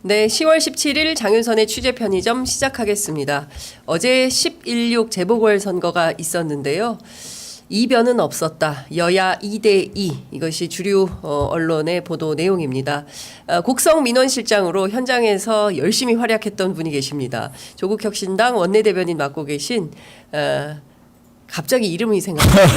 네, 10월 17일 장윤선의 취재 편의점 시작하겠습니다. 어제 10.16 재보궐선거가 있었는데요. 이변은 없었다. 여야 2대2 이것이 주류 언론의 보도 내용입니다. 곡성 민원실장으로 현장에서 열심히 활약했던 분이 계십니다. 조국혁신당 원내대변인 맡고 계신 갑자기 이름이 생각나요.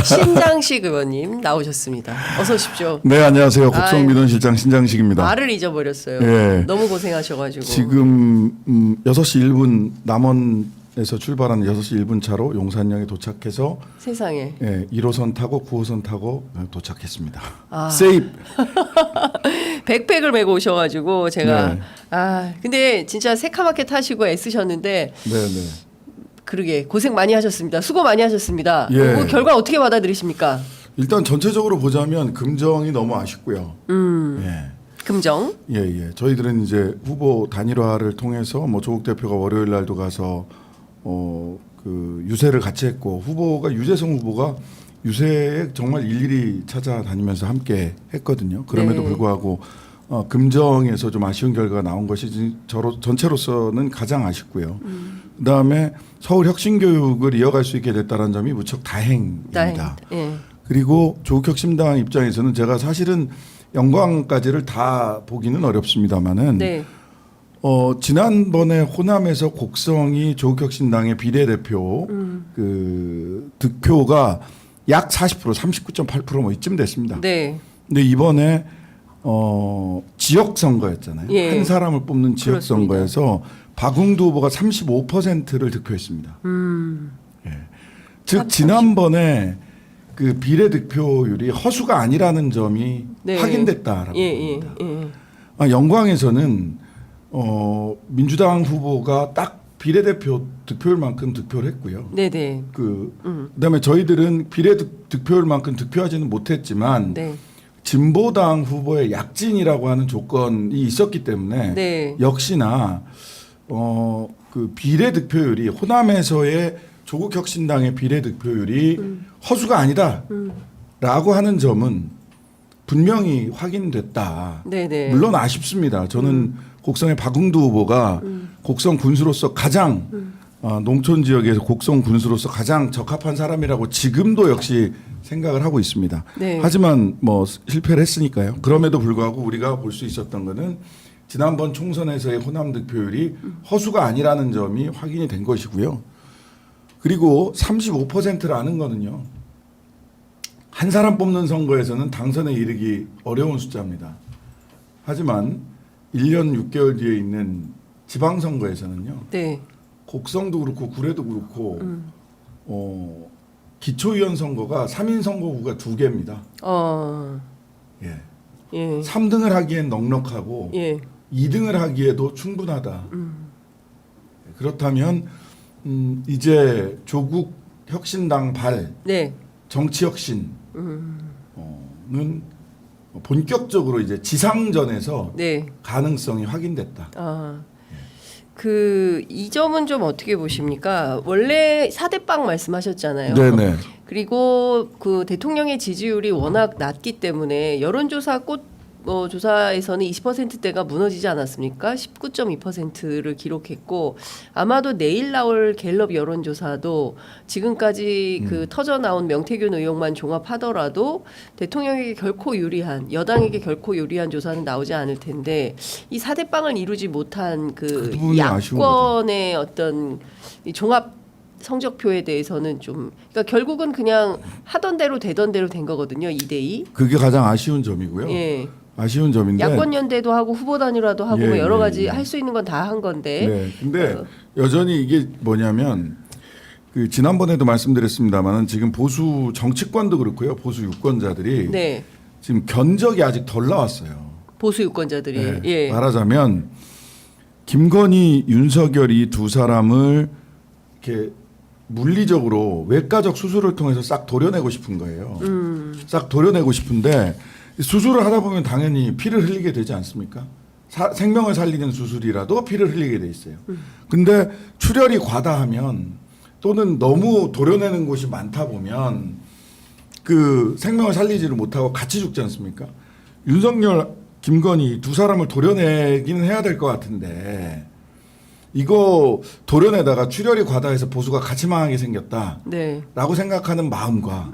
신장식 의원님 나오셨습니다. 어서 오십시오. 네, 안녕하세요. 곡성 민원실장 신장식입니다. 말을 잊어버렸어요. 예. 너무 고생하셔가지고. 지금 6시 1분 남원에서 출발하는 6시 1분 차로 용산역에 도착해서 세상에. 예, 1호선 타고 9호선 타고 도착했습니다. 아. 세입. 백팩을 메고 오셔가지고 제가 네. 근데 진짜 새카맣게 타시고 애쓰셨는데 네, 네. 그러게 고생 많이 하셨습니다. 수고 많이 하셨습니다. 예. 그 결과 어떻게 받아들이십니까? 일단 전체적으로 보자면 금정이 너무 아쉽고요. 예. 금정. 예, 예. 저희들은 이제 후보 단일화를 통해서 뭐 조국 대표가 월요일 날도 가서 그 유세를 같이 했고 후보가 유재성 후보가 유세에 정말 일일이 찾아다니면서 함께 했거든요. 그럼에도 네. 불구하고 금정에서 좀 아쉬운 결과가 나온 것이 전체로서는 가장 아쉽고요. 그다음에 서울 혁신교육을 이어갈 수 있게 됐다는 점이 무척 다행입니다. 예. 그리고 조국혁신당 입장에서는 제가 사실은 영광까지를 다 보기는 어렵습니다만은 네. 지난번에 호남에서 곡성이 조국혁신당의 비례대표 그 득표가 약 40% 39.8% 뭐 이쯤 됐습니다. 네. 근데 이번에 지역 선거였잖아요. 예. 한 사람을 뽑는 지역 선거에서 박웅두 후보가 35%를 득표했습니다. 예. 즉 지난번에 그 비례 득표율이 허수가 아니라는 점이 네. 확인됐다라고 예, 봅니다. 예. 영광에서는 민주당 후보가 딱 비례대표 득표율만큼 득표를 했고요. 네네. 그다음에 저희들은 비례 득표율만큼 득표하지는 못했지만 네. 진보당 후보의 약진이라고 하는 조건이 있었기 때문에 네. 역시나 그 비례 득표율이 호남에서의 조국혁신당의 비례 득표율이 허수가 아니다라고 하는 점은 분명히 확인됐다. 네네. 물론 아쉽습니다. 저는 곡성의 박웅두 후보가 곡성 군수로서 가장 농촌 지역에서 곡성 군수로서 가장 적합한 사람이라고 지금도 역시 생각을 하고 있습니다. 네. 하지만 뭐 실패를 했으니까요. 그럼에도 불구하고 우리가 볼 수 있었던 것은 지난번 총선에서의 호남 득표율이 허수가 아니라는 점이 확인이 된 것이고요. 그리고 35%라는 거는요. 한 사람 뽑는 선거에서는 당선에 이르기 어려운 숫자입니다. 하지만 1년 6개월 뒤에 있는 지방선거에서는요. 네. 곡성도 그렇고 구례도 그렇고 기초의원 선거가 3인 선거구가 2개입니다. 예. 예. 3등을 하기엔 넉넉하고 예. 2등을 하기에도 충분하다. 그렇다면 이제 조국 혁신당 발 네. 정치 혁신은 본격적으로 이제 지상전에서 네. 가능성이 확인됐다. 이 점은 좀 어떻게 보십니까? 원래 4대빵 말씀하셨잖아요. 네네. 그리고 그 대통령의 지지율이 워낙 낮기 때문에 여론조사 조사에서는 20%대가 무너지지 않았습니까? 19.2%를 기록했고 아마도 내일 나올 갤럽 여론조사도 지금까지 그 터져 나온 명태균 의혹만 종합하더라도 대통령에게 결코 유리한 여당에게 결코 유리한 조사는 나오지 않을 텐데 이 4대빵을 이루지 못한 그 야권의 어떤 이 종합 성적표에 대해서는 좀 그러니까 결국은 그냥 하던 대로 되던 대로 된 거거든요. 2대2. 그게 가장 아쉬운 점이고요. 예. 아쉬운 점인데 야권 연대도 하고 후보 단일화도 하고 뭐 여러 가지 할 수 있는 건 다 한 건데. 네. 근데 여전히 이게 뭐냐면 그 지난번에도 말씀드렸습니다만은 지금 보수 정치권도 그렇고요. 보수 유권자들이 네. 지금 견적이 아직 덜 나왔어요. 보수 유권자들이. 네. 예. 말하자면 김건희, 윤석열이 두 사람을 이렇게 물리적으로 외과적 수술을 통해서 싹 도려내고 싶은 거예요. 싹 도려내고 싶은데 수술을 하다 보면 당연히 피를 흘리게 되지 않습니까? 생명을 살리는 수술이라도 피를 흘리게 돼 있어요. 근데 출혈이 과다하면 또는 너무 도려내는 곳이 많다 보면 그 생명을 살리지를 못하고 같이 죽지 않습니까? 윤석열 김건희 두 사람을 도려내기는 해야 될 것 같은데 이거 도려내다가 출혈이 과다해서 보수가 같이 망하게 생겼다라고 네. 생각하는 마음과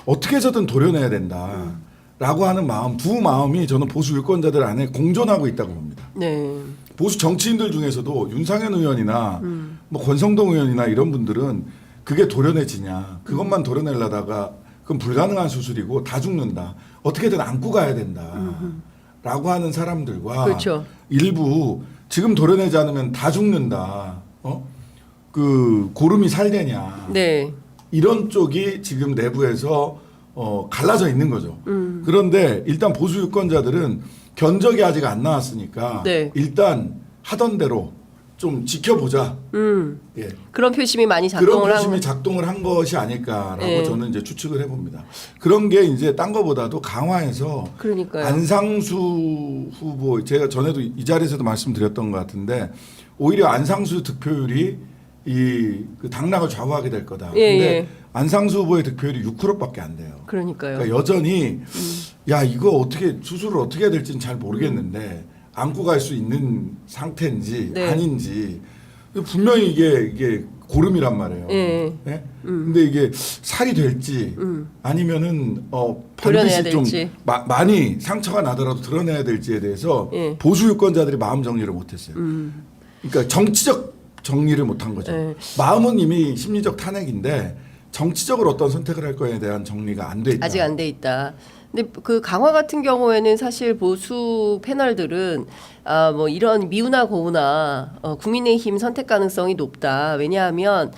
어떻게 해서든 도려내야 된다라고 하는 마음, 두 마음이 저는 보수 유권자들 안에 공존하고 있다고 봅니다. 네. 보수 정치인들 중에서도 윤상현 의원이나 뭐 권성동 의원이나 이런 분들은 그게 도려내지냐, 그것만 도려내려다가 그건 불가능한 수술이고 다 죽는다, 어떻게든 안고 가야 된다라고 하는 사람들과 그렇죠. 일부 지금 도려내지 않으면 다 죽는다, 그 고름이 살되냐, 네. 이런 쪽이 지금 내부에서 갈라져 있는 거죠. 그런데 일단 보수 유권자들은 견적이 아직 안 나왔으니까 네. 일단 하던 대로 좀 지켜보자. 예. 그런 표심이 많이 그런 작동을 표심이 작동을 한 것이 아닐까라고 예. 저는 이제 추측을 해봅니다. 그런 게 이제 딴 거보다도 강화해서 그러니까요. 안상수 후보, 제가 전에도 이 자리에서도 말씀드렸던 것 같은데 오히려 안상수 득표율이 그 당락을 좌우하게 될 거다. 예, 근데 예. 안상수 후보의 득표율이 6%밖에 안 돼요. 그러니까요. 그러니까 여전히 야 이거 어떻게 수술을 어떻게 해야 될지는 잘 모르겠는데 안고 갈 수 있는 상태인지 네. 아닌지 분명히 이게 고름이란 말이에요. 예. 네? 근데 이게 살이 될지 아니면은 드러내야 반드시 좀 될지. 많이 상처가 나더라도 드러내야 될지에 대해서 예. 보수 유권자들이 마음 정리를 못했어요. 그러니까 정치적 정리를 못한 거죠. 예. 마음은 이미 심리적 탄핵인데 정치적으로 어떤 선택을 할 거에 대한 정리가 안 돼 있다. 아직 안 돼 있다. 근데 그 강화 같은 경우에는 사실 보수 패널들은 뭐 이런 미우나 고우나 국민의힘 선택 가능성이 높다. 왜냐하면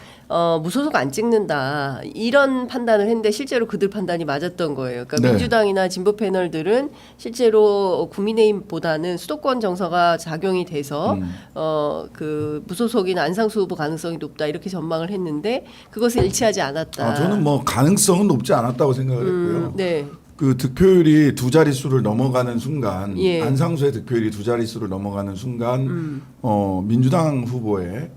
무소속 안 찍는다. 이런 판단을 했는데 실제로 그들 판단이 맞았던 거예요. 그러니까 네. 민주당이나 진보 패널들은 실제로 국민의힘보다는 수도권 정서가 작용이 돼서 그 무소속인 안상수 후보 가능성이 높다. 이렇게 전망을 했는데 그것을 일치하지 않았다. 저는 뭐 가능성은 높지 않았다고 생각을 했고요. 네. 그 득표율이 두 자릿수를 넘어가는 순간 예. 안상수의 득표율이 두 자릿수를 넘어가는 순간 민주당 후보의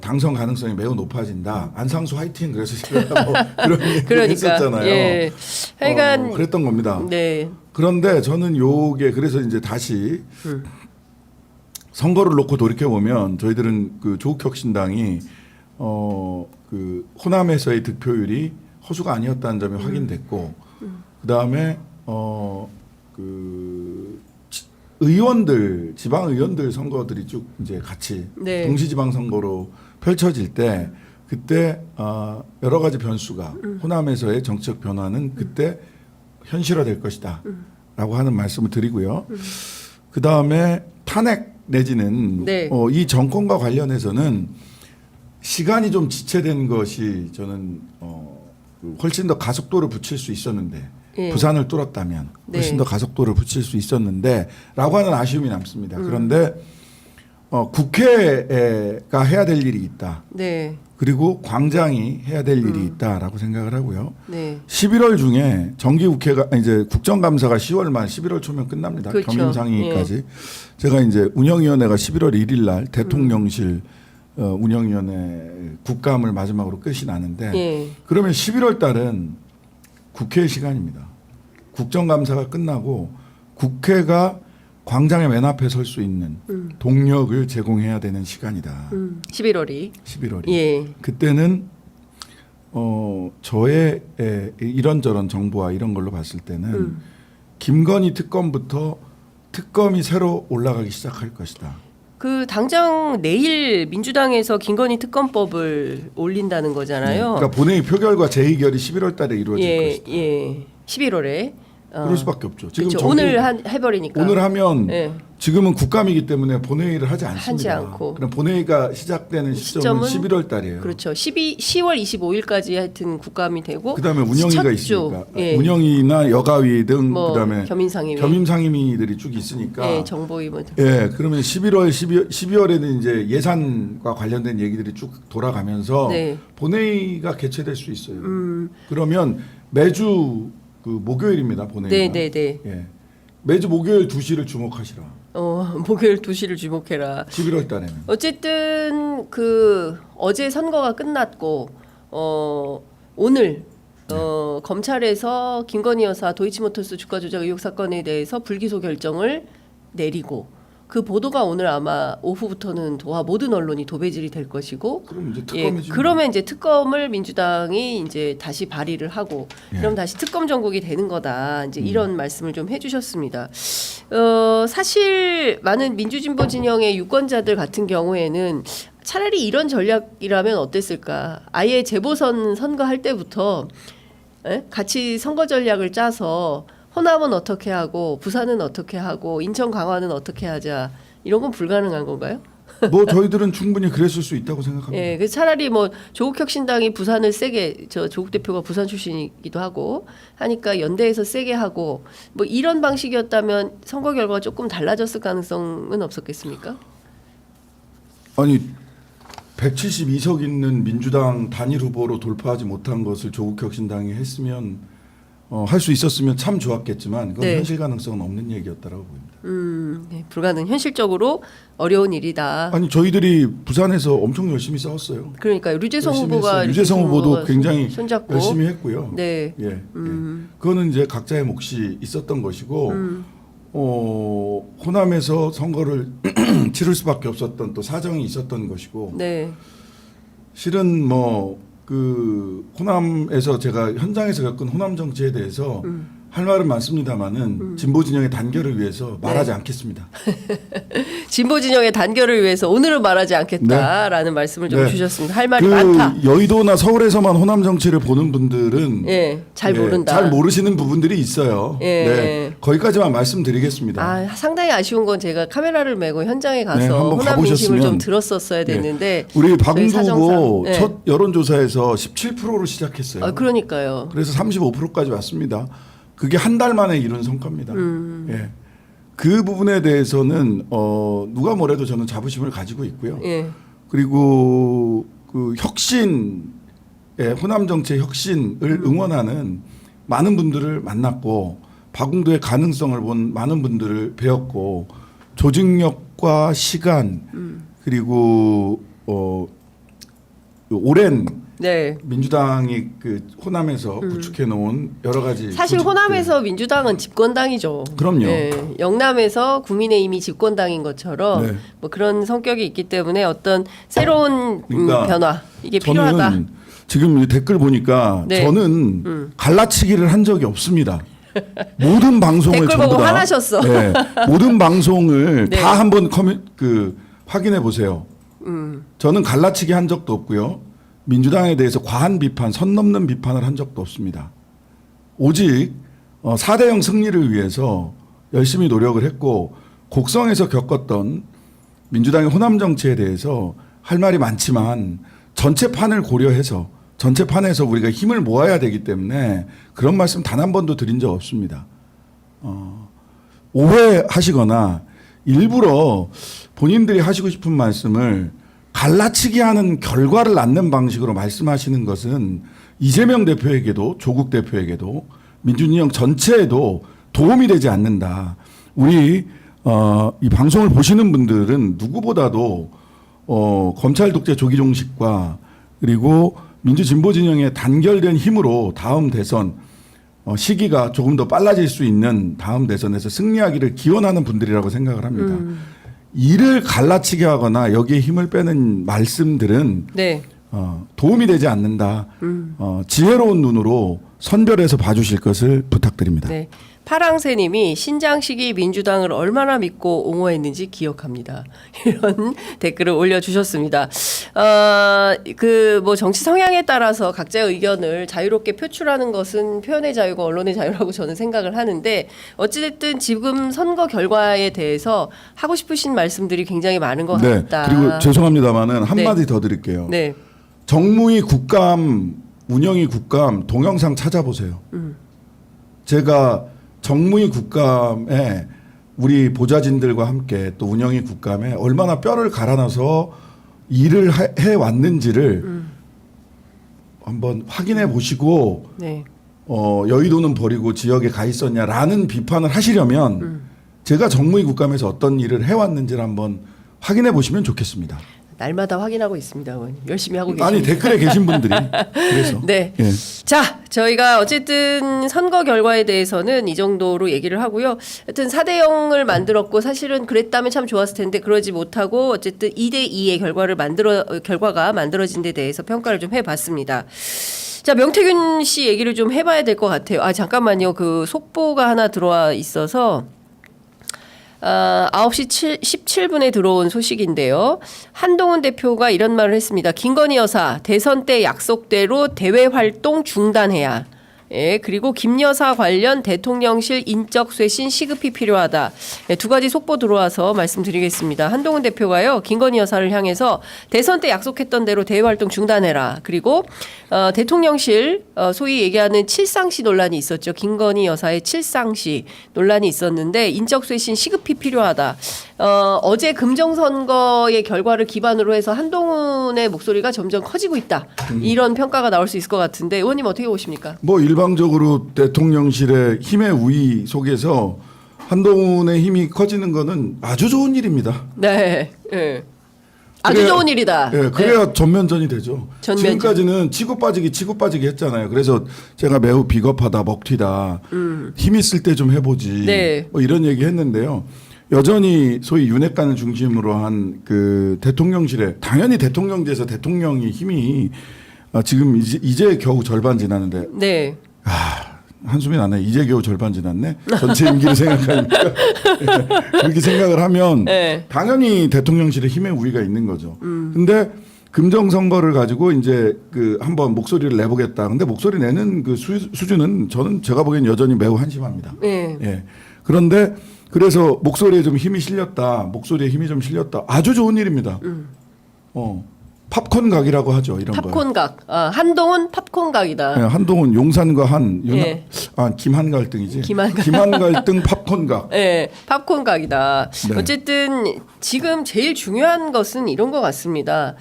당선 가능성이 매우 높아진다. 안상수 화이팅. 그래서 제가 뭐 그런 얘기를 그러니까 했었잖아요. 예. 하여간 그랬던 겁니다. 네. 그런데 저는 요게 그래서 이제 다시 선거를 놓고 돌이켜 보면 저희들은 그 조국혁신당이 그 호남에서의 득표율이 허수가 아니었다는 점이 확인됐고 그다음에 그 의원들 지방 의원들 선거들이 쭉 이제 같이 네. 동시지방 선거로 펼쳐질 때 그때 여러 가지 변수가 호남에서의 정치적 변화는 그때 현실화될 것이다라고 하는 말씀을 드리고요. 그다음에 탄핵 내지는 네. 이 정권과 관련해서는 시간이 좀 지체된 것이 저는 훨씬 더 가속도를 붙일 수 있었는데 예. 부산을 뚫었다면 훨씬 네. 더 가속도를 붙일 수 있었는데라고 하는 아쉬움이 남습니다. 그런데 국회가 해야 될 일이 있다. 네. 그리고 광장이 해야 될 일이 있다라고 생각을 하고요. 네. 11월 중에 정기국회가 이제 국정감사가 10월 말 11월 초면 끝납니다. 그렇죠. 겸임상의까지. 제가 이제 운영위원회가 11월 1일 날 대통령실 운영위원회 국감을 마지막으로 끝이 나는데 예. 그러면 11월 달은 국회의 시간입니다. 국정감사가 끝나고 국회가 광장의 맨 앞에 설 수 있는 동력을 제공해야 되는 시간이다. 11월이. 11월이. 예. 그때는 저의 이런저런 정보와 이런 걸로 봤을 때는 김건희 특검부터 특검이 새로 올라가기 시작할 것이다. 그 당장 내일 민주당에서 김건희 특검법을 올린다는 거잖아요. 그러니까 본회의 표결과 재의결이 11월 달에 이루어질 예, 것이다. 예. 11월에. 그럴 수밖에 없죠. 지금 그렇죠. 오늘 해버리니까. 오늘 하면 예. 지금은 국감이기 때문에 본회의를 하지 않습니다. 하지 않고. 그럼 본회의가 시작되는 시점은 11월 달이에요. 그렇죠. 10월 25일까지 하여튼 국감이 되고. 그다음에 운영위가 첫 주, 있으니까 예. 운영위나 여가위 등 뭐 그다음에 겸임상임위. 겸임상임위들이 쭉 있으니까 예, 정보위원. 예, 그러면 12월에는 이제 예산과 관련된 얘기들이 쭉 돌아가면서 네. 본회의가 개최될 수 있어요. 그러면 매주 그 목요일입니다, 본회의가. 네, 네, 네. 예. 매주 목요일 2시를 주목하시라. 목요일 2시를 주목해라. 11월 달에는. 어쨌든 그 어제 선거가 끝났고 오늘 검찰에서 김건희 여사 도이치모터스 주가 조작 의혹 사건에 대해서 불기소 결정을 내리고 그 보도가 오늘 아마 오후부터는 도하 모든 언론이 도배질이 될 것이고, 그럼 이제 특검이지. 그러면 이제 특검을 민주당이 이제 다시 발의를 하고, 그럼 다시 특검 전국이 되는 거다. 이제 이런 말씀을 좀 해주셨습니다. 사실 많은 민주진보 진영의 유권자들 같은 경우에는 차라리 이런 전략이라면 어땠을까? 아예 재보선 선거할 때부터 같이 선거 전략을 짜서 호남은 어떻게 하고 부산은 어떻게 하고 인천 강화는 어떻게 하자, 이런 건 불가능한 건가요? 뭐 저희들은 충분히 그랬을 수 있다고 생각합니다. 예, 그래서 차라리 뭐 조국혁신당이 부산을 세게, 조국 대표가 부산 출신이기도 하고 하니까 연대에서 세게 하고 뭐 이런 방식이었다면 선거 결과가 조금 달라졌을 가능성은 없었겠습니까? 아니 172석 있는 민주당 단일 후보로 돌파하지 못한 것을 조국혁신당이 했으면 할 수 있었으면 참 좋았겠지만 그건 네. 현실 가능성은 없는 얘기였다라고 보입니다. 네, 불가능, 현실적으로 어려운 일이다. 아니 저희들이 부산에서 엄청 열심히 싸웠어요. 그러니까 류재성 열심히 후보가 했어요. 류재성 후보도 굉장히 손잡고 열심히 했고요. 네. 예, 그거는 이제 각자의 몫이 있었던 것이고 호남에서 선거를 치를 수밖에 없었던 또 사정이 있었던 것이고 네. 실은 뭐 그 호남에서 제가 현장에서 겪은 호남 정치에 대해서 할 말은 많습니다만은 진보 진영의 단결을 위해서 말하지 않겠습니다. 진보 진영의 단결을 위해서 오늘은 말하지 않겠다라는 말씀을 좀 네. 주셨습니다. 할 말이 많다. 여의도나 서울에서만 호남 정치를 보는 분들은 예, 잘 모른다. 잘 모르시는 부분들이 있어요. 예. 네, 거기까지만 말씀드리겠습니다. 아, 상당히 아쉬운 건 제가 카메라를 메고 현장에 가서 네, 한번 호남 민심을 가보셨으면- 좀 들었었어야 됐는데 우리 박은수 후보 사정상, 첫 여론조사에서 17%로 시작했어요. 그러니까요. 그래서 35%까지 왔습니다. 그게 한 달 만에 이룬 성과입니다. 예. 그 부분에 대해서는 누가 뭐래도 저는 자부심을 가지고 있고요. 예. 그리고 그 혁신, 호남 정치의 혁신을 응원하는 많은 분들을 만났고 박웅도의 가능성을 본 많은 분들을 배웠고 조직력과 시간 그리고 오랜 네. 민주당이 그 호남에서 구축해 놓은 여러 가지 사실 조직들. 호남에서 민주당은 집권당이죠. 그럼요. 네. 영남에서 국민의힘이 집권당인 것처럼 네. 뭐 그런 성격이 있기 때문에 어떤 새로운 그러니까 변화, 이게 저는 필요하다. 지금 이 댓글 보니까 네. 저는 갈라치기를 한 적이 없습니다. 모든 방송을 댓글 전부 보고 다 화나셨어. 네, 모든 방송을 네. 다 한번 확인해 보세요. 저는 갈라치기 한 적도 없고요. 민주당에 대해서 과한 비판, 선 넘는 비판을 한 적도 없습니다. 오직 4대0 승리를 위해서 열심히 노력을 했고 곡성에서 겪었던 민주당의 호남 정치에 대해서 할 말이 많지만 전체 판을 고려해서 전체 판에서 우리가 힘을 모아야 되기 때문에 그런 말씀 단 한 번도 드린 적 없습니다. 오해하시거나 일부러 본인들이 하시고 싶은 말씀을 갈라치기 하는 결과를 낳는 방식으로 말씀하시는 것은 이재명 대표에게도 조국 대표에게도 민주진영 전체에도 도움이 되지 않는다. 우리 이 방송을 보시는 분들은 누구보다도 검찰 독재 조기 종식과 그리고 민주진보 진영의 단결된 힘으로 다음 대선 시기가 조금 더 빨라질 수 있는 다음 대선에서 승리하기를 기원하는 분들이라고 생각을 합니다. 이를 갈라치게 하거나 여기에 힘을 빼는 말씀들은 네. 도움이 되지 않는다. 지혜로운 눈으로 선별해서 봐주실 것을 부탁드립니다. 네. 파랑새님이 신장식이 민주당을 얼마나 믿고 옹호했는지 기억합니다. 이런 댓글을 올려주셨습니다. 그 뭐 정치 성향에 따라서 각자의 의견을 자유롭게 표출하는 것은 표현의 자유가 언론의 자유라고 저는 생각을 하는데 어찌됐든 지금 선거 결과에 대해서 하고 싶으신 말씀들이 굉장히 많은 것 네. 같다. 그리고 죄송합니다만은 한마디 더 드릴게요. 네. 정무위 국감, 운영위 국감 동영상 찾아보세요. 제가 정무위 국감에 우리 보좌진들과 함께 또 운영위 국감에 얼마나 뼈를 갈아넣어서 일을 해왔는지를 한번 확인해 보시고 네. 여의도는 버리고 지역에 가 있었냐라는 비판을 하시려면 제가 정무위 국감에서 어떤 일을 해왔는지를 한번 확인해 보시면 좋겠습니다. 날마다 확인하고 있습니다, 의원님. 열심히 하고 계십니다. 아니 댓글에 계신 분들이 그래서 네. 예. 자, 저희가 어쨌든 선거 결과에 대해서는 이 정도로 얘기를 하고요. 하여튼 4대 0을 만들었고 사실은 그랬다면 참 좋았을 텐데 그러지 못하고 어쨌든 2대 2의 결과가 만들어진 데 대해서 평가를 좀 해봤습니다. 자, 명태균 씨 얘기를 좀 해봐야 될 것 같아요. 아, 잠깐만요. 그 속보가 하나 들어와 있어서 9시 17분에 들어온 소식인데요. 한동훈 대표가 이런 말을 했습니다. 김건희 여사 대선 때 약속대로 대외 활동 중단해야. 예, 그리고 김 여사 관련 대통령실 인적 쇄신 시급히 필요하다. 예, 두 가지 속보 들어와서 말씀드리겠습니다. 한동훈 대표가요, 김건희 여사를 향해서 대선 때 약속했던 대로 대외 활동 중단해라. 그리고 대통령실 소위 얘기하는 칠상시 논란이 있었죠. 김건희 여사의 칠상시 논란이 있었는데 인적 쇄신 시급히 필요하다. 어제 금정선거의 결과를 기반으로 해서 한동훈의 목소리가 점점 커지고 있다. 이런 평가가 나올 수 있을 것 같은데 의원님 어떻게 보십니까? 뭐 일방적으로 대통령실의 힘의 우위 속에서 한동훈의 힘이 커지는 거는 아주 좋은 일입니다. 네. 예. 아주 좋은 일이다. 예, 그래야 전면전이 되죠. 전면전. 지금까지는 치고 빠지기 했잖아요. 그래서 제가 매우 비겁하다, 먹튀다, 힘 있을 때 좀 해보지. 네. 뭐 이런 얘기 했는데요. 여전히 소위 윤핵관을 중심으로 한 그 대통령실에 당연히 대통령제에서 대통령이 힘이 지금 이제 겨우 절반 지났는데 네. 한숨이 나네. 이제 겨우 절반 지났네. 전체 임기를 생각하니까 그렇게 생각을 하면 네. 당연히 대통령실에 힘의 우위가 있는 거죠. 근데 금정 선거를 가지고 이제 그 한번 목소리를 내보겠다. 근데 목소리 내는 그 수준은 제가 보기엔 여전히 매우 한심합니다. 네. 예. 그런데 그래서 목소리에 좀 힘이 실렸다. 목소리에 힘이 좀 실렸다. 아주 좋은 일입니다. 팝콘 각이라고 하죠. 이런 거. 팝콘 각. 한동훈 팝콘 각이다. 네, 한동훈 용산과 예. 김한 갈등이지. 김한 갈등 팝콘 각. 네, 팝콘 각이다. 네. 어쨌든 지금 제일 중요한 것은 이런 것 같습니다.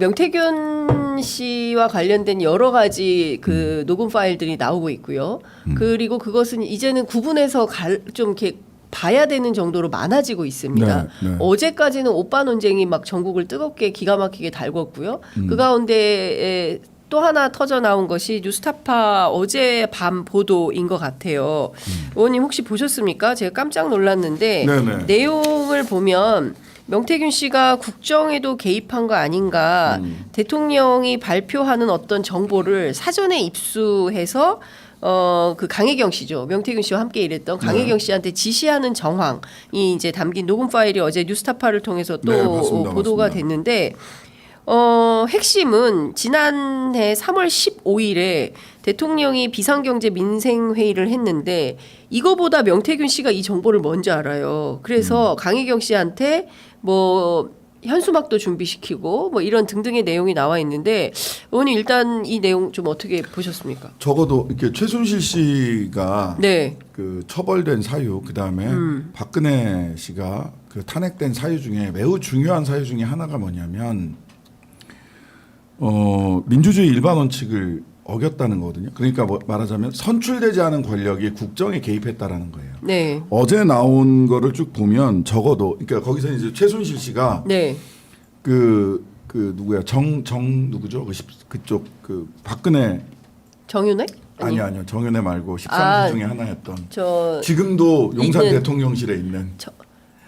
명태균 씨와 관련된 여러 가지 그 녹음 파일들이 나오고 있고요. 그리고 그것은 이제는 구분해서 좀 이렇게 봐야 되는 정도로 많아지고 있습니다. 네, 네. 어제까지는 오빠 논쟁이 막 전국을 뜨겁게 기가 막히게 달궜고요. 그 가운데 또 하나 터져 나온 것이 뉴스타파 어제 밤 보도인 것 같아요. 의원님 혹시 보셨습니까? 제가 깜짝 놀랐는데 네네. 내용을 보면 명태균 씨가 국정에도 개입한 거 아닌가, 대통령이 발표하는 어떤 정보를 사전에 입수해서 그 강혜경 씨죠. 명태균 씨와 함께 일했던 강혜경 씨한테 지시하는 정황이 이제 담긴 녹음 파일이 어제 뉴스타파를 통해서 또 네, 맞습니다. 보도가 맞습니다. 됐는데 핵심은 지난해 3월 15일에 대통령이 비상경제 민생회의를 했는데 이거보다 명태균 씨가 이 정보를 먼저 알아요. 그래서 강혜경 씨한테 뭐 현수막도 준비시키고 뭐 이런 등등의 내용이 나와 있는데 의원님 일단 이 내용 좀 어떻게 보셨습니까? 적어도 이렇게 최순실 씨가 네. 그 처벌된 사유, 그 다음에 박근혜 씨가 그 탄핵된 사유 중에 매우 중요한 사유 중에 하나가 뭐냐면 민주주의 일반 원칙을 어겼다는 거거든요. 그러니까 뭐 말하자면 선출되지 않은 권력이 국정에 개입했다라는 거예요. 네. 어제 나온 거를 쭉 보면 적어도 그러니까 거기서 이제 최순실 씨가 네. 그 누구야 누구죠? 그쪽 그 박근혜 정윤회? 아니요 정윤회 말고 13주 아, 중에 하나였던 저 지금도 용산 있는- 대통령실에 있는 저,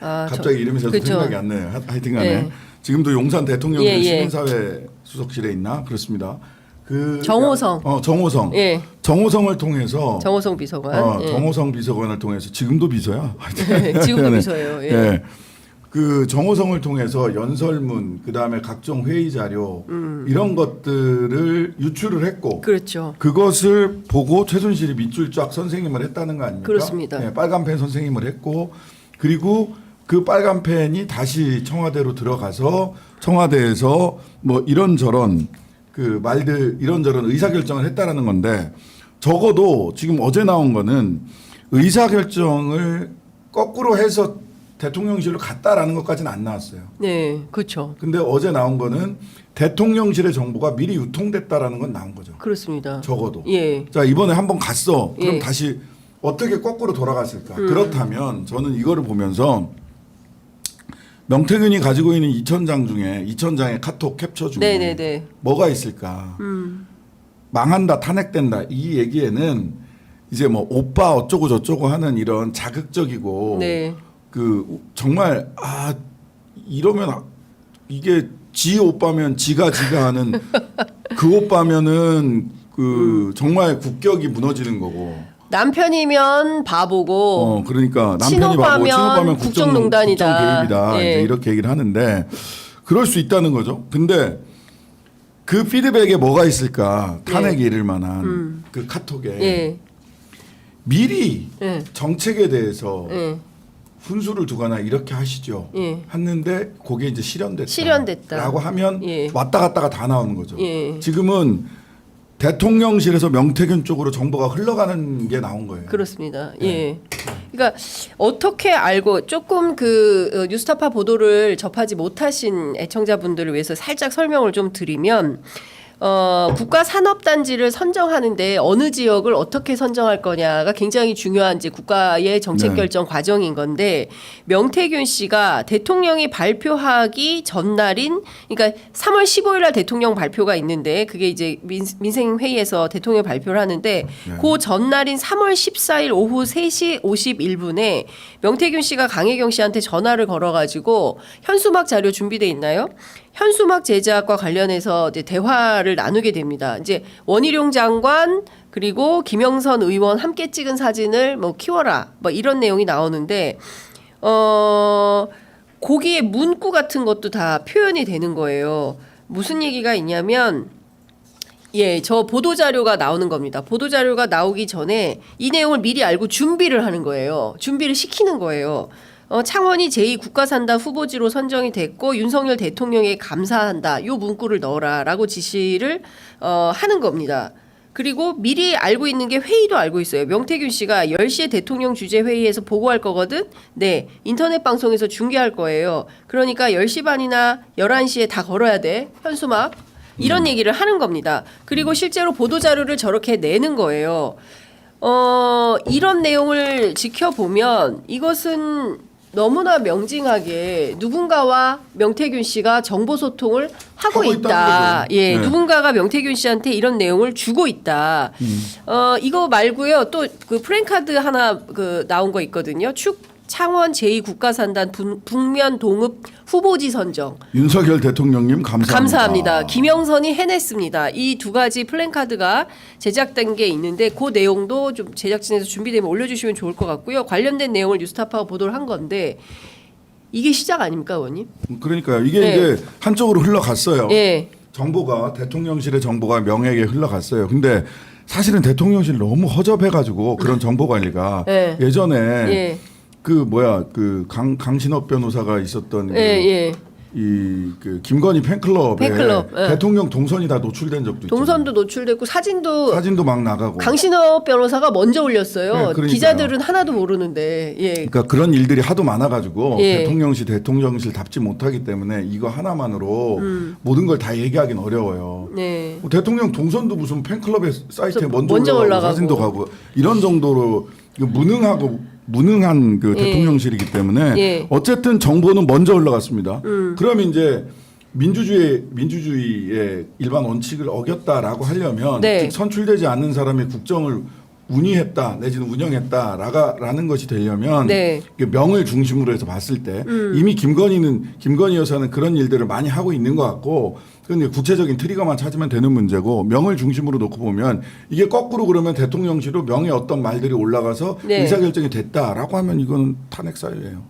갑자기 이름이 자꾸 그쵸. 생각이 안 나요. 하여튼간에 네. 지금도 용산 대통령실 예, 예. 시민사회 수석실에 있나 그렇습니다. 그 정호성. 정호성. 예. 정호성을 통해서 정호성 비서관. 예. 정호성 비서관을 통해서 지금도 비서야. 지금도 네. 비서예요. 예. 예. 그 정호성을 통해서 연설문 그다음에 각종 회의 자료 이런 것들을 유출을 했고 그렇죠. 그것을 보고 최순실이 밑줄 쫙 선생님을 했다는 거 아닙니까? 그렇습니다. 예, 빨간펜 선생님을 했고 그리고 그 빨간펜이 다시 청와대로 들어가서 청와대에서 뭐 이런저런 그 말들 이런저런 의사결정을 했다라는 건데 적어도 지금 어제 나온 거는 의사결정을 거꾸로 해서 대통령실로 갔다라는 것까지는 안 나왔어요. 네, 그렇죠. 근데 어제 나온 거는 대통령실의 정보가 미리 유통됐다라는 건 나온 거죠. 그렇습니다. 적어도. 예. 자 이번에 한번 갔어. 그럼 예. 다시 어떻게 거꾸로 돌아갔을까? 그렇다면 저는 이거를 보면서 명태균이 가지고 있는 2,000장 중에 2,000장의 카톡 캡처 중에 네네네. 뭐가 있을까? 망한다, 탄핵된다 이 얘기에는 이제 뭐 오빠 어쩌고 저쩌고 하는 이런 자극적이고 네. 그 정말 이러면 이게 지 오빠면 지가 하는 그 오빠면은 그 정말 국격이 무너지는 거고. 남편이면 바보고 그러니까 남편이 바보, 친오빠면 국정농단이다. 국정 개입이다. 예. 이제 이렇게 얘기를 하는데 그럴 수 있다는 거죠. 근데 그 피드백에 뭐가 있을까? 탄핵이 이를 만한 그 카톡에 예. 미리 예. 정책에 대해서 예. 훈수를 두거나 이렇게 하시죠. 예. 했는데 그게 이제 실현됐다. 실현됐다라고 하면 예. 왔다 갔다가 다 나오는 거죠. 예. 지금은 대통령실에서 명태균 쪽으로 정보가 흘러가는 게 나온 거예요. 그렇습니다. 네. 예. 그러니까 어떻게 알고 조금 그 뉴스타파 보도를 접하지 못하신 애청자분들을 위해서 살짝 설명을 좀 드리면 국가 산업단지를 선정하는데 어느 지역을 어떻게 선정할 거냐가 굉장히 중요한 이제 국가의 정책 네. 결정 과정인 건데 명태균 씨가 대통령이 발표하기 전날인 그러니까 3월 15일 날 대통령 발표가 있는데 그게 이제 민생회의에서 대통령 발표를 하는데 그 전날인 3월 14일 오후 3시 51분에 명태균 씨가 강혜경 씨한테 전화를 걸어가지고 현수막 자료 준비돼 있나요? 현수막 제작과 관련해서 이제 대화를 나누게 됩니다. 이제 원희룡 장관 그리고 김영선 의원 함께 찍은 사진을 뭐 키워라 뭐 이런 내용이 나오는데 거기에 문구 같은 것도 다 표현이 되는 거예요. 무슨 얘기가 있냐면 예, 저 보도 자료가 나오는 겁니다. 보도 자료가 나오기 전에 이 내용을 미리 알고 준비를 하는 거예요. 준비를 시키는 거예요. 창원이 제2국가산단 후보지로 선정이 됐고 윤석열 대통령에 감사한다. 요 문구를 넣어라라고 지시를 하는 겁니다. 그리고 미리 알고 있는 게 회의도 알고 있어요. 명태균 씨가 10시에 대통령 주재 회의에서 보고할 거거든. 네. 인터넷 방송에서 중계할 거예요. 그러니까 10시 반이나 11시에 다 걸어야 돼. 현수막. 이런 얘기를 하는 겁니다. 그리고 실제로 보도 자료를 저렇게 내는 거예요. 이런 내용을 지켜보면 이것은 너무나 명징하게 누군가와 명태균 씨가 정보 소통을 하고 있다. 예, 네. 누군가가 명태균 씨한테 이런 내용을 주고 있다. 이거 말고요. 또 그 프랭카드 하나 그 나온 거 있거든요. 창원 제2국가산단 북면 동읍 후보지 선정. 윤석열 대통령님 감사합니다. 김영선이 해냈습니다. 이 두 가지 플랜카드가 제작된 게 있는데 그 내용도 좀 제작진에서 준비되면 올려주시면 좋을 것 같고요. 관련된 내용을 뉴스타파가 보도를 한 건데 이게 시작 아닙니까, 의원님? 그러니까요. 이게 네. 이제 한쪽으로 흘러갔어요. 예. 정보가 대통령실의 정보가 명예에게 흘러갔어요. 근데 사실은 대통령실 너무 허접해가지고 그런 정보 관리가 네. 예전에 예. 그 강신업 변호사가 있었던 그 김건희 팬클럽에 예. 대통령 동선이 다 노출된 적도 있죠. 동선도 노출됐고 사진도 막 나가고. 강신업 변호사가 먼저 올렸어요. 네, 그러니까요. 기자들은 하나도 모르는데. 예. 그러니까 그런 일들이 하도 많아가지고 예. 대통령실 답지 못하기 때문에 이거 하나만으로 모든 걸 다 얘기하기는 어려워요. 네. 뭐 대통령 동선도 무슨 팬클럽의 사이트에 먼저 올라가고 사진도 가고 이런 정도로 무능한 그 예. 대통령실이기 때문에 예. 어쨌든 정보는 먼저 올라갔습니다. 그러면 이제 민주주의의 일반 원칙을 어겼다라고 하려면 네. 즉 선출되지 않는 사람이 국정을 운의했다 내지는 운영했다라는 것이 되려면 네. 명을 중심으로 해서 봤을 때 이미 김건희 여사는 그런 일들을 많이 하고 있는 것 같고 그건 구체적인 트리거만 찾으면 되는 문제고 명을 중심으로 놓고 보면 이게 거꾸로 그러면 대통령실로 명의 어떤 말들이 올라가서 네. 의사결정이 됐다라고 하면 이거는 탄핵 사유예요.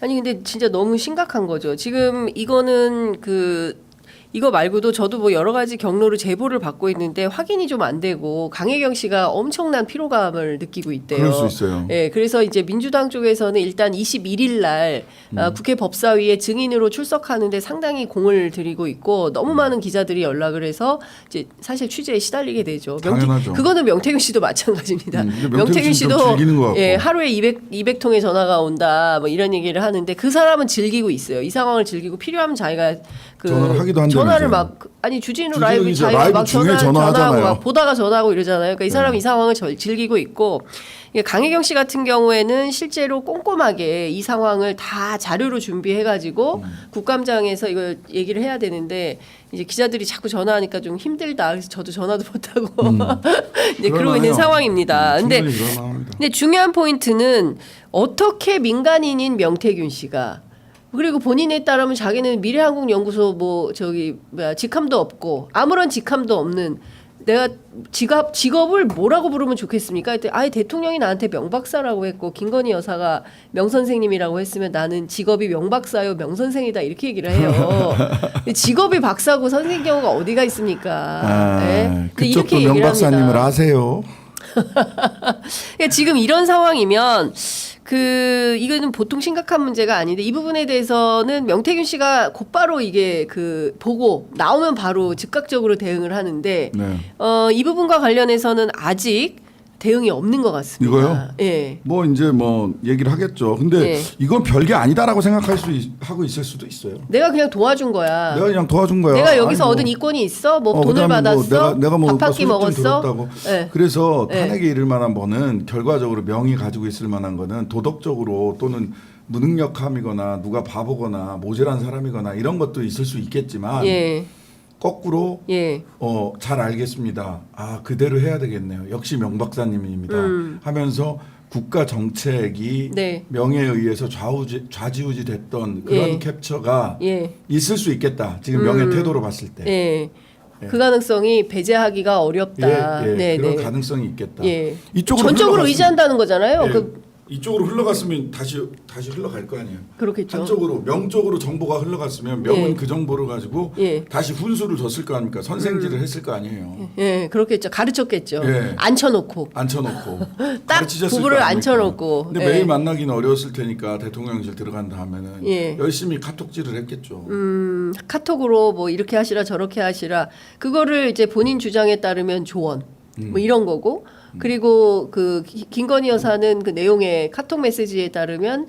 아니 근데 진짜 너무 심각한 거죠. 지금 이거는 이거 말고도 저도 뭐 여러 가지 경로로 제보를 받고 있는데 확인이 좀 안 되고 강혜경 씨가 엄청난 피로감을 느끼고 있대요. 그럴 수 있어요. 예, 그래서 이제 민주당 쪽에서는 일단 21일 날 국회 법사위에 증인으로 출석하는데 상당히 공을 들이고 있고 너무 많은 기자들이 연락을 해서 이제 사실 취재에 시달리게 되죠. 당연하죠. 그거는 명태균 씨도 마찬가지입니다. 명태균 씨도 좀 즐기는 것 같고. 예, 하루에 200통의 전화가 온다 뭐 이런 얘기를 하는데 그 사람은 즐기고 있어요. 이 상황을 즐기고 필요하면 자기가 전화를 하기도 한다면서요. 전화를 막 아니 주진우 라이브 주진우 자기가 라이브 막 중에 전화하고 전화하잖아요. 막 보다가 전화하고 이러잖아요. 그러니까 이 사람이 네. 이 상황을 즐기고 있고 이게 강혜경 씨 같은 경우에는 실제로 꼼꼼하게 이 상황을 다 자료로 준비해가지고 국감장에서 이걸 얘기를 해야 되는데 이제 기자들이 자꾸 전화하니까 좀 힘들다. 그래서 저도 전화도 못하고 이제 그러고 있는 그럴만해요. 상황입니다. 충분히 그럴만합니다. 근데 중요한 포인트는 어떻게 민간인인 명태균 씨가 그리고 본인에 따르면 자기는 미래한국연구소 뭐 저기 뭐야 직함도 없고 아무런 직함도 없는 내가 직업을 뭐라고 부르면 좋겠습니까? 그때 아예 대통령이 나한테 명박사라고 했고 김건희 여사가 명선생님이라고 했으면 나는 직업이 명박사요 명선생이다 이렇게 얘기를 해요. 근데 직업이 박사고 선생님 경우가 어디가 있습니까? 네? 근데 그쪽도 얘기를 명박사님을 합니다. 아세요? 그러니까 지금 이런 상황이면 이거는 보통 심각한 문제가 아닌데 이 부분에 대해서는 명태균 씨가 곧바로 이게 보고 나오면 바로 즉각적으로 대응을 하는데 네. 이 부분과 관련해서는 아직 대응이 없는 것 같습니다. 이거요? 예. 뭐 이제 뭐 얘기를 하겠죠. 근데 예. 이건 별게 아니다라고 하고 있을 수도 있어요. 내가 그냥 도와준 거야. 내가 그냥 도와준 거야. 내가 여기서 아니, 뭐. 얻은 이권이 있어? 뭐 돈을 그다음에 받았어? 내가 뭐 밥 한 끼 수익 좀 먹었어? 들었다고. 예. 그래서 예. 탄핵에 이를 만한 거는 결과적으로 명의 가지고 있을 만한 거는 도덕적으로 또는 무능력함이거나 누가 바보거나 모자란 사람이거나 이런 것도 있을 수 있겠지만 예. 거꾸로 예. 잘 알겠습니다. 아 그대로 해야 되겠네요. 역시 명박사님입니다. 하면서 국가 정책이 네. 명예에 의해서 좌지우지 됐던 그런 예. 캡처가 예. 있을 수 있겠다. 지금 명예 태도로 봤을 때. 예. 그 가능성이 배제하기가 어렵다. 네, 그런 네. 가능성이 있겠다. 예. 이쪽으로 전적으로 흘러갔으면- 의지한다는 거잖아요. 예, 이쪽으로 흘러갔으면 다시 흘러갈 거 아니에요. 그렇겠죠. 한쪽으로 명 쪽으로 정보가 흘러갔으면 명은 예. 그 정보를 가지고 예. 다시 훈수를 줬을 거 아닙니까? 선생질을 했을 거 아니에요. 예, 그렇겠죠. 가르쳤겠죠. 예. 앉혀놓고. 앉혀놓고 딱 가르치셨을 부부를 거 아닙니까? 앉혀놓고. 근데 예. 매일 만나기는 어려웠을 테니까 대통령실 들어간 다음에는 예. 열심히 카톡질을 했겠죠. 카톡으로 뭐 이렇게 하시라 저렇게 하시라 그거를 이제 본인 주장에 따르면 조언 뭐 이런 거고 그리고 김건희 여사는 그 내용의 카톡 메시지에 따르면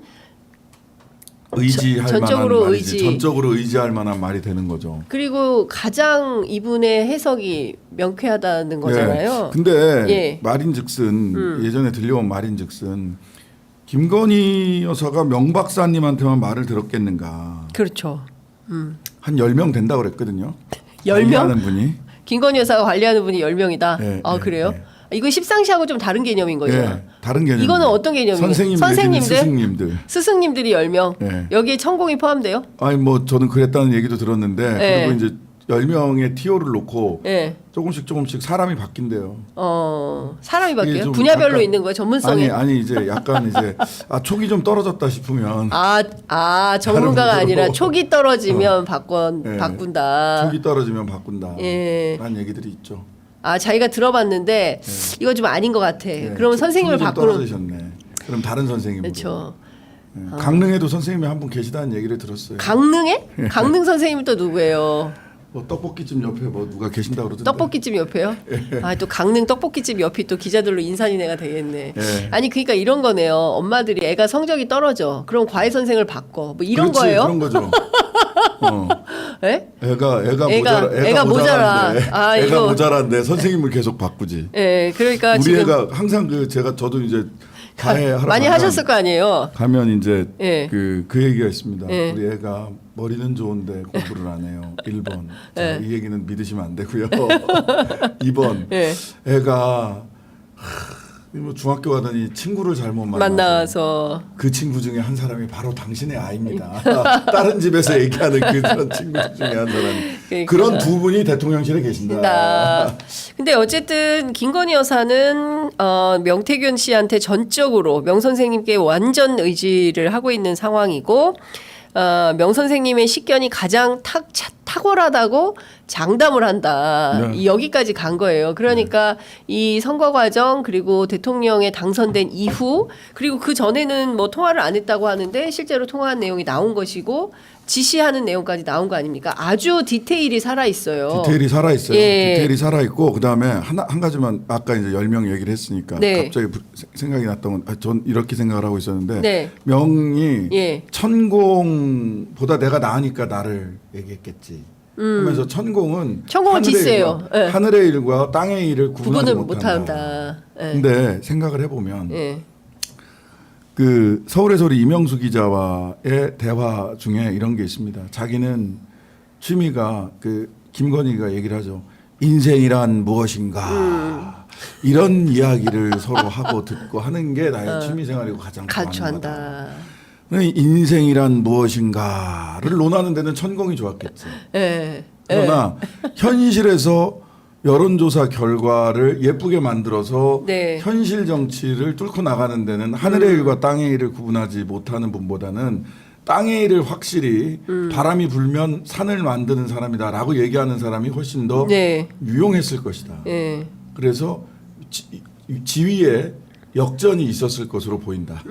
의지할 전적으로 만한 말이지. 의지. 전적으로 의지할 만한 말이 되는 거죠. 그리고 가장 이분의 해석이 명쾌하다는 거잖아요. 예. 근데 예. 말인즉슨 예전에 들려온 말인즉슨 김건희 여사가 명 박사님한테만 말을 들었겠는가. 그렇죠. 한 10명 된다고 그랬거든요. 10명? 관리하는 분이. 김건희 여사가 관리하는 분이 10명이다. 예, 아 예, 그래요? 예. 이거 십상시하고 좀 다른 개념인 거죠. 예, 다른 개념. 이거는 어떤 개념이에요? 선생님, 선생님들? 스승님들. 스승님들이 10명. 예. 여기에 천공이 포함돼요? 아니 뭐 저는 그랬다는 얘기도 들었는데 예. 그리고 이제 10명의 티오를 놓고 예. 조금씩 사람이 바뀐대요. 사람이 이게 바뀌어요? 좀 분야별로 약간- 있는 거예요? 전문성에? 아니 이제 약간 이제 촉이 좀 떨어졌다 싶으면 전문가가 다른 아니라 분으로. 촉이 떨어지면 예. 바꾼다. 촉이 떨어지면 바꾼다. 예. 라는 얘기들이 있죠. 자기가 들어봤는데 이거 좀 아닌 것 같아. 예. 그러면 선생님을 촉이 좀 바꾸는. 떨어지셨네. 그럼 다른 선생님으로. 그렇죠. 예. 강릉에도 선생님이 한 분 계시다는 얘기를 들었어요. 강릉에? 강릉 선생님은 또 누구예요? 뭐 떡볶이집 옆에 뭐 누가 계신다 그러던데. 떡볶이집 옆에요? 또 강릉 떡볶이집 옆이 또 기자들로 인산인해가 되겠네. 예. 아니 그러니까 이런 거네요. 엄마들이 애가 성적이 떨어져. 그럼 과외 선생을 바꿔. 뭐 이런 그렇지, 거예요? 그런 거죠. 예? 애가 모자라. 모자란데. 아, 애가 이거. 모자란데 선생님을 계속 바꾸지. 예. 그러니까 우리 지금 애가 항상 저도 이제 과외 하러 많이 가면- 하셨을 거 아니에요. 가면 이제 예. 그 얘기가 있습니다. 예. 우리 애가 머리는 좋은데 공부를 안 해요. 1번. 예. 이 얘기는 믿으시면 안 되고요. 2번. 예. 애가 뭐 중학교 가더니 친구를 잘못 만나서 그 친구 중에 한 사람이 바로 당신의 아이입니다. 다른 집에서 얘기하는 그런 친구 중에 한 사람이. 그러니까. 그런 두 분이 대통령실에 계신다. 근데 어쨌든 김건희 여사는 명태균 씨한테 전적으로 명 선생님께 완전 의지를 하고 있는 상황이고 명 선생님의 식견이 가장 탁월하다고 장담을 한다. 네. 여기까지 간 거예요. 그러니까 이 선거 과정 그리고 대통령에 당선된 이후 그리고 그 전에는 뭐 통화를 안 했다고 하는데 실제로 통화한 내용이 나온 것이고 지시하는 내용까지 나온 거 아닙니까? 아주 디테일이 살아 있어요. 디테일이 살아 있어요. 예. 디테일이 살아 있고 그다음에 한 가지만 아까 이제 10명 얘기를 했으니까 네. 갑자기 생각이 났던 건 전 이렇게 생각을 하고 있었는데 네. 명이 예. 천공보다 내가 나으니까 나를 얘기했겠지. 하면서 천공은 천공은 하늘의 뒷세예요. 일과, 예. 하늘의 일과 땅의 일을 구분하지 구분을 못한다. 못한다. 예. 근데 생각을 해보면 예. 그 서울의 소리 이명수 기자와의 대화 중에 이런 게 있습니다. 자기는 취미가 그 김건희가 얘기를 하죠. 인생이란 무엇인가 이런 이야기를 서로 하고 듣고 하는 게 나의 취미 생활이고 가장 좋아하는 거다. 가추한다. 인생이란 무엇인가를 논하는 데는 천공이 좋았겠지. 예. 그러나 현실에서 여론조사 결과를 예쁘게 만들어서 네. 현실 정치를 뚫고 나가는 데는 하늘의 일과 땅의 일을 구분하지 못하는 분보다는 땅의 일을 확실히 바람이 불면 산을 만드는 사람이다라고 얘기하는 사람이 훨씬 더 네. 유용했을 것이다. 예. 그래서 지위에 역전이 있었을 것으로 보인다.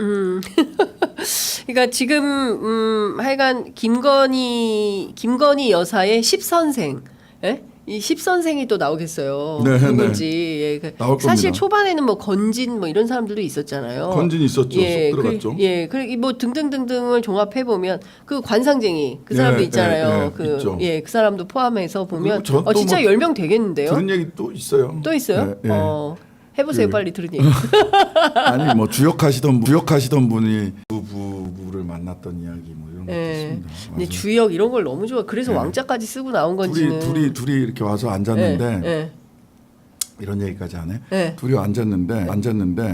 그러니까 지금 하여간 김건희 여사의 10선생, 예? 이 10선생이 또 나오겠어요. 네, 누군지. 예. 그 나올 사실 겁니다. 초반에는 뭐 건진 뭐 이런 사람들도 있었잖아요. 건진 있었죠. 예, 쏙 들어갔죠. 그리고 뭐 등등등등을 종합해 보면 그 관상쟁이 그 사람도 예, 있잖아요. 있죠. 그 사람도 포함해서 보면 그리고 저또 진짜 뭐 10명 되겠는데요. 들은 얘기 또 있어요. 또 있어요? 예, 예. 해보세요, 그- 빨리 들은 얘기. 아니 뭐 주역하시던 분이 부부를 만났던 이야기 뭐 이런 것도 예. 있습니다. 근데 와서 주역 이런 걸 너무 좋아. 그래서 예. 왕자까지 쓰고 나온 건지는. 둘이 이렇게 와서 앉았는데 예, 이런 얘기까지 안 해. 예. 둘이 앉았는데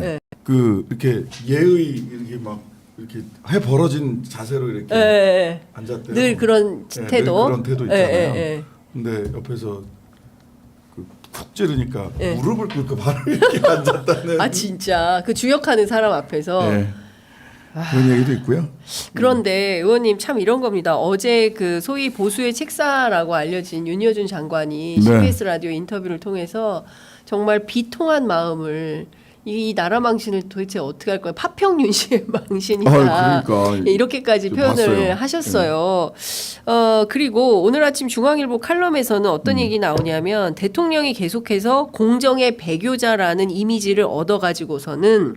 예. 그 이렇게 예의 이렇게 막 이렇게 해 벌어진 자세로 이렇게 예, 예. 앉았대요. 늘 그런 예, 태도. 늘 그런 태도 예, 있잖아요. 예, 예. 근데 옆에서 푹 찌르니까 예. 무릎을 꿇고 바로 이렇게 앉았다는. 아 진짜 그 주역하는 사람 앞에서. 예. 그런 얘기도 있고요. 그런데 의원님 참 이런 겁니다. 어제 그 소위 보수의 책사라고 알려진 윤여준 장관이 네. CBS 라디오 인터뷰를 통해서 정말 비통한 마음을 이 나라 망신을 도대체 어떻게 할 거야? 파평윤 씨의 망신이다. 그러니까 예, 이렇게까지 좀 표현을 봤어요. 하셨어요. 그리고 오늘 아침 중앙일보 칼럼에서는 어떤 얘기 나오냐면 대통령이 계속해서 공정의 배교자라는 이미지를 얻어가지고서는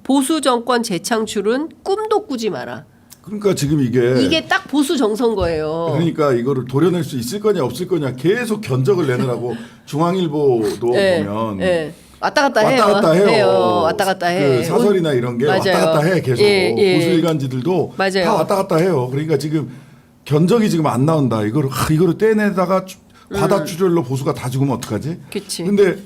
보수 정권 재창출은 꿈도 꾸지 마라. 그러니까 지금 이게 딱 보수 정서인 거예요. 그러니까 이거를 도려낼 수 있을 거냐 없을 거냐 계속 견적을 내느라고 중앙일보도 예, 보면 예. 왔다 갔다 왔다 해요. 갔다 해요. 왔다 갔다 해. 그 사설이나 이런 게 맞아요. 왔다 갔다 해 계속. 예, 예. 보수 일간지들도 맞아요. 다 왔다 갔다 해요. 그러니까 지금 견적이 지금 안 나온다. 이거를 떼내다가 과다 출혈로 보수가 다 죽으면 어떡하지? 그치. 근데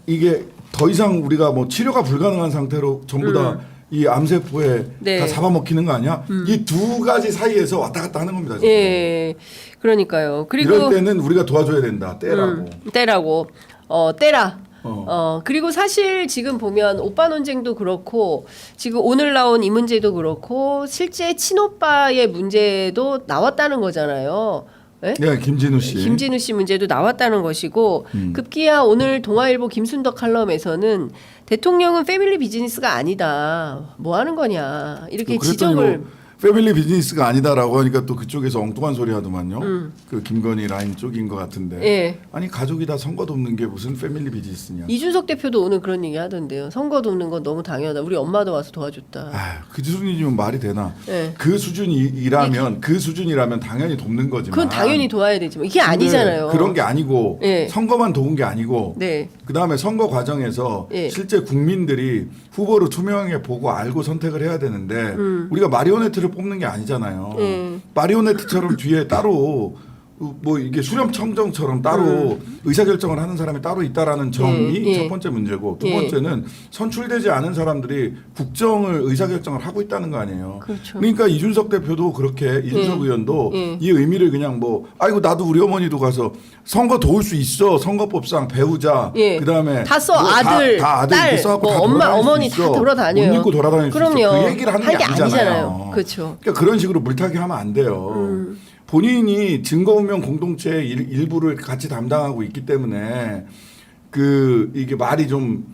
이게 더 이상 우리가 뭐 치료가 불가능한 상태로 전부 다 이 암세포에 네. 다 잡아먹히는 거 아니야? 이 두 가지 사이에서 왔다 갔다 하는 겁니다. 지금. 예. 그러니까요. 그리고 이럴 때는 우리가 도와줘야 된다. 떼라고. 떼라고. 떼라. 어. 그리고 사실 지금 보면 오빠 논쟁도 그렇고 지금 오늘 나온 이 문제도 그렇고 실제 친오빠의 문제도 나왔다는 거잖아요. 예? 네, 김진우 씨. 김진우 씨 문제도 나왔다는 것이고 급기야 오늘 동아일보 김순덕 칼럼에서는 대통령은 패밀리 비즈니스가 아니다. 뭐 하는 거냐. 이렇게 그랬더니 지적을 뭐 패밀리 비즈니스가 아니다라고 하니까 또 그쪽에서 엉뚱한 소리 하더만요. 그 김건희 라인 쪽인 것 같은데. 예. 아니 가족이 다 선거 돕는 게 무슨 패밀리 비즈니스냐. 이준석 대표도 오늘 그런 얘기 하던데요. 선거 돕는 건 너무 당연하다. 우리 엄마도 와서 도와줬다. 그 수준이면 말이 되나? 예. 그 수준이라면 당연히 돕는 거지만. 그건 당연히 도와야 되지만 이게 아니잖아요. 그런 게 아니고 예. 선거만 도운 게 아니고. 네. 그 다음에 선거 과정에서 예. 실제 국민들이 후보를 투명하게 보고 알고 선택을 해야 되는데 우리가 마리오네트를 뽑는 게 아니잖아요. 마리오네트처럼 뒤에 따로 뭐 이게 수렴청정처럼 따로 의사결정을 하는 사람이 따로 있다라는 점이 예. 첫 번째 문제고 두 예. 번째는 선출되지 않은 사람들이 국정을 의사결정을 하고 있다는 거 아니에요. 그렇죠. 그러니까 이준석 대표도 그렇게 이준석 의원도 예. 이 의미를 그냥 뭐 아이고 나도 우리 어머니도 가서 선거 도울 수 있어 선거법상 배우자 예. 그다음에 다 써. 뭐 아들, 다 아들 딸, 이렇게 써갖고 뭐 다 엄마, 돌아다닐 수 어머니 있어. 다 돌아다녀요. 옷 입고 돌아다닐 수 그럼요. 있어. 그 얘기를 하는 게 아니잖아요. 그렇죠. 그러니까 그런 식으로 물타기 하면 안 돼요. 본인이 증거운명 공동체의 일부를 같이 담당하고 있기 때문에 이게 말이 좀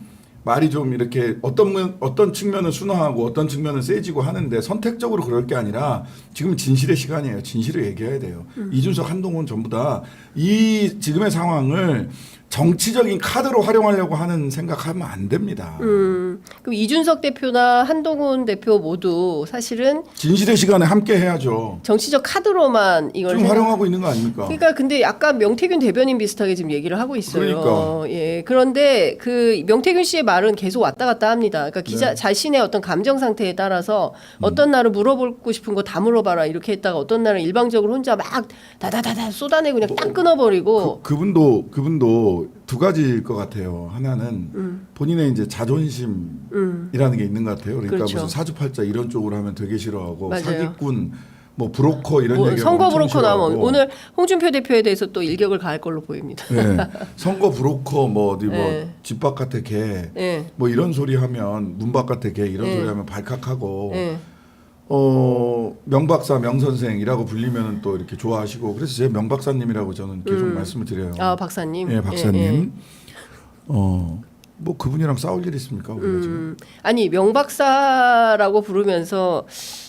이렇게 어떤 측면은 순화하고 어떤 측면은 세지고 하는데 선택적으로 그럴 게 아니라 지금 진실의 시간이에요. 진실을 얘기해야 돼요. 이준석, 한동훈 전부 다 이 지금의 상황을 정치적인 카드로 활용하려고 하는 생각하면 안 됩니다. 그럼 이준석 대표나 한동훈 대표 모두 사실은 진실의 시간에 함께 해야죠. 정치적 카드로만 이걸 지금 활용하고 있는 거 아닙니까? 그러니까 근데 약간 명태균 대변인 비슷하게 지금 얘기를 하고 있어요. 그러니까. 예. 그런데 그 명태균 씨의 말은 계속 왔다 갔다 합니다. 그러니까 기자 네. 자신의 어떤 감정 상태에 따라서 어떤 날은 물어보고 싶은 거 다 물어봐라 이렇게 했다가 어떤 날은 일방적으로 혼자 막 다다다다 쏟아내고 그냥 딱 끊어버리고 그분도 두 가지일 것 같아요. 하나는 본인의 이제 자존심이라는 게 있는 것 같아요. 그러니까 그렇죠. 무슨 사주팔자 이런 쪽으로 하면 되게 싫어하고 맞아요. 사기꾼, 뭐 브로커 이런 얘기 선거 브로커 싫어하고. 나오면 오늘 홍준표 대표에 대해서 또 일격을 가할 걸로 보입니다. 네. 선거 브로커 뭐 어디 뭐 네. 집 바깥에 개, 예. 뭐 이런 소리 하면 문 바깥에 개 이런 네. 소리 하면 발칵하고 예. 명박사 명선생이라고 불리면 또 이렇게 좋아하시고 그래서 제 명박사님이라고 저는 계속 말씀을 드려요. 아 박사님. 예, 박사님. 예, 예. 뭐 그분이랑 싸울 일 있습니까? 우리가 지금? 아니 명박사라고 부르면서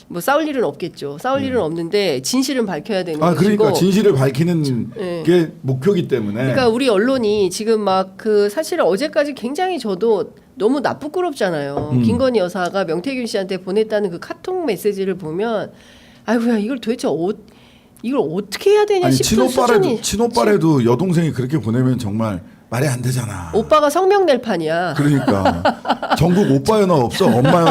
뭐 싸울 일은 없겠죠. 싸울 일은 없는데 진실은 밝혀야 되는 아 것이고. 그러니까 진실을 밝히는 예. 게 목표기 때문에. 그러니까 우리 언론이 지금 막 그 사실 어제까지 굉장히 저도 너무 나쁘끄럽잖아요. 김건희 여사가 명태균 씨한테 보냈다는 그 카톡 메시지를 보면 아이고야 이걸 도대체 이걸 어떻게 해야 되냐 아니 싶은 수준이. 친오빠래도 여동생이 그렇게 보내면 정말 말이 안 되잖아. 오빠가 성명 낼 판이야. 그러니까 전국 오빠 연합 없어. 엄마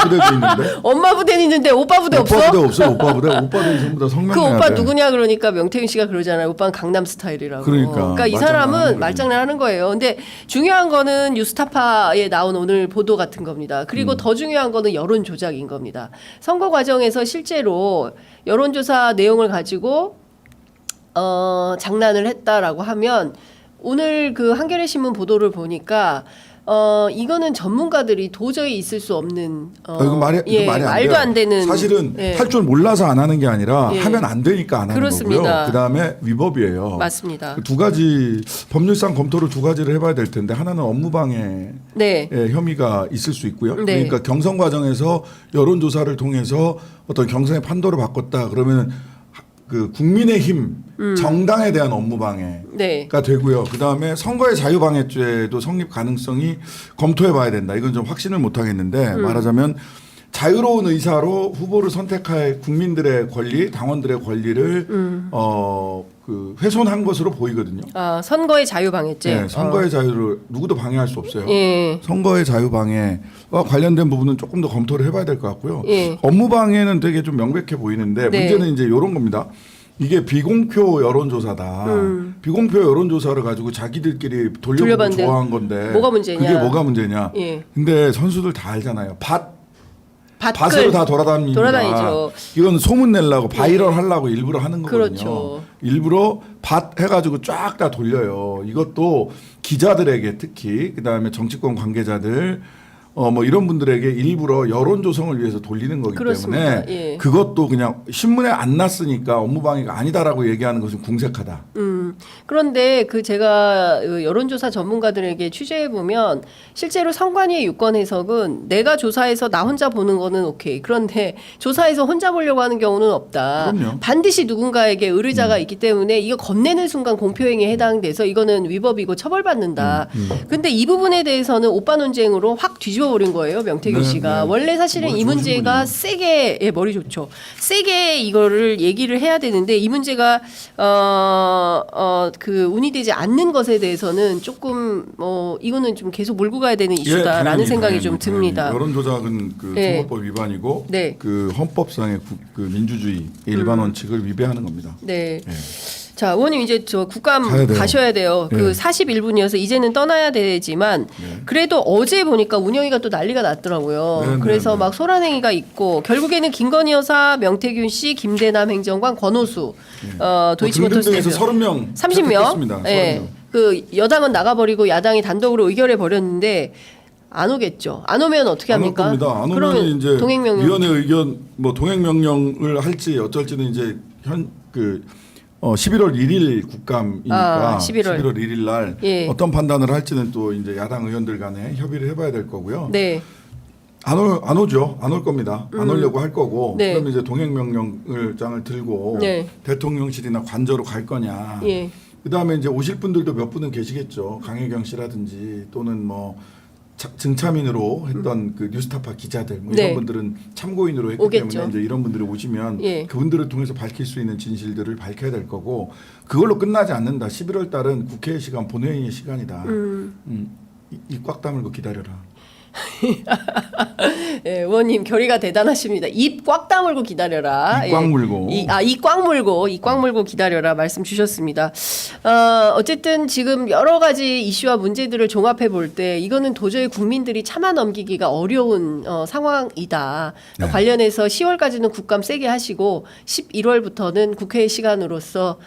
부대도 있는데. 엄마 부대는 있는데 오빠 부대 없어? 오빠 부대 없어. 오빠 부대. 오빠들이 전부 다 성명 그 내야 오빠 돼. 누구냐 그러니까 명태균 씨가 그러잖아요. 오빠는 강남 스타일이라고. 그러니까 이 말장난 사람은 하는 거지. 말장난 하는 거예요. 근데 중요한 거는 뉴스타파에 나온 오늘 보도 같은 겁니다. 그리고 더 중요한 거는 여론 조작인 겁니다. 선거 과정에서 실제로 여론조사 내용을 가지고 장난을 했다라고 하면 오늘 그 한겨레 신문 보도를 보니까 이거는 전문가들이 도저히 있을 수 없는 이거 말이 안 말도 돼요. 안 되는 사실은 예. 할 줄 몰라서 안 하는 게 아니라 예. 하면 안 되니까 안 하는 그렇습니다. 거고요. 그다음에 위법이에요. 맞습니다. 두 가지 법률상 검토를 두 가지를 해봐야 될 텐데 하나는 업무방해 네. 혐의가 있을 수 있고요. 네. 그러니까 경선 과정에서 여론조사를 통해서 어떤 경선의 판도를 바꿨다 그러면 그 국민의힘 정당에 대한 업무방해가 네. 되고요. 그다음에 선거의 자유방해죄도 성립 가능성이 검토해봐야 된다. 이건 좀 확신을 못 하겠는데 말하자면 자유로운 의사로 후보를 선택할 국민들의 권리, 당원들의 권리를 그 훼손한 것으로 보이거든요. 아, 선거의 자유방해죄. 네, 선거의 자유를 누구도 방해할 수 없어요. 예. 선거의 자유 방해와 관련된 부분은 조금 더 검토를 해봐야 될 것 같고요. 예. 업무 방해는 되게 좀 명백해 보이는데 네. 문제는 이제 이런 겁니다. 이게 비공표 여론조사다. 비공표 여론조사를 가지고 자기들끼리 돌려보고 돌려봤는데 좋아한 건데 뭐가 문제냐. 그게 뭐가 문제냐. 예. 근데 선수들 다 알잖아요. 밭을 밭으로 다 돌아다닙니다. 돌아다니죠. 이건 소문 내려고 바이럴 하려고 일부러 하는 거거든요. 그렇죠. 일부러 밭 해가지고 쫙 다 돌려요. 이것도 기자들에게 특히 그다음에 정치권 관계자들 뭐 이런 분들에게 일부러 여론 조성을 위해서 돌리는 거기 그렇습니다. 때문에 예. 그것도 그냥 신문에 안 났으니까 업무방해가 아니다라고 얘기하는 것은 궁색하다. 그런데 그 제가 여론조사 전문가들에게 취재해 보면 실제로 선관위의 유권 해석은 내가 조사해서 나 혼자 보는 거는 오케이. 그런데 조사해서 혼자 보려고 하는 경우는 없다. 그럼요. 반드시 누군가에게 의뢰자가 있기 때문에 이거 건네는 순간 공표행위에 해당돼서 이거는 위법이고 처벌받는다. 근데 이 부분에 대해서는 오빠 논쟁으로 확 뒤집어 버린 거예요. 명태균 네, 씨가. 네. 원래 사실은 이 머리 좋으신 문제가 분이에요. 세게 머리 좋죠. 세게 이거를 얘기를 해야 되는데 이 문제가 그 운이되지 않는 것에 대해서는 조금 이거는 좀 계속 몰고 가야 되는 이슈다라는 당연히, 생각이 좀 당연히. 듭니다. 여론 조작은 그 네. 선거법 위반이고 네. 그 헌법상의 그 민주주의 일반 원칙을 위배하는 겁니다. 네. 예. 자, 의원님 이제 저 국감 가야 돼요. 가셔야 돼요. 그 네. 41분이어서 이제는 떠나야 되지만 그래도 어제 보니까 운영이가 또 난리가 났더라고요. 네, 네, 그래서 네. 막 소란행위가 있고 결국에는 김건희 여사, 명태균 씨, 김대남 행정관, 권오수 도이치모터스 대표 등등에서 30명 30명. 예. 그 여당은 나가버리고 야당이 단독으로 의결해 버렸는데 안 오겠죠. 안 오면 어떻게 안 올 합니까? 겁니다. 안 그러면 오면 이제 동행명령. 위원회 의견 뭐 동행명령을 할지 어쩔지는 이제 11월 1일 국감이니까 11월 1일 날 예. 어떤 판단을 할지는 또 이제 야당 의원들 간에 협의를 해봐야 될 거고요. 네. 안 오죠. 안 올 겁니다. 안 오려고 할 거고. 네. 그러면 이제 동행명령장을 들고 네. 대통령실이나 관저로 갈 거냐. 예. 그다음에 이제 오실 분들도 몇 분은 계시겠죠. 강혜경 씨라든지 또는 뭐 증차민으로 했던 그 뉴스타파 기자들 뭐 이런 네. 분들은 참고인으로 했기 오겠죠. 때문에 이제 이런 분들이 오시면 예. 그분들을 통해서 밝힐 수 있는 진실들을 밝혀야 될 거고 그걸로 끝나지 않는다. 11월 달은 국회 시간 본회의의 시간이다. 입 꽉 다물고 기다려라. 예, 의원님 결의가 대단하십니다. 입 꽉 다물고 기다려라. 입 꽉 물고. 입 꽉 물고 기다려라 말씀 주셨습니다. 어쨌든 지금 여러 가지 이슈와 문제들을 종합해 볼 때 이거는 도저히 국민들이 참아 넘기기가 어려운 상황이다. 네. 관련해서 10월까지는 국감 세게 하시고 11월부터는 국회 시간으로서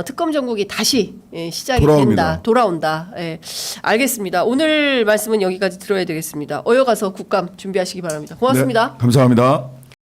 특검 정국이 다시 시작이 된다. 돌아온다. 예, 알겠습니다. 오늘 말씀은 여기까지 들어야 되겠습니다. 어여가서 국감 준비하시기 바랍니다. 고맙습니다. 네, 감사합니다.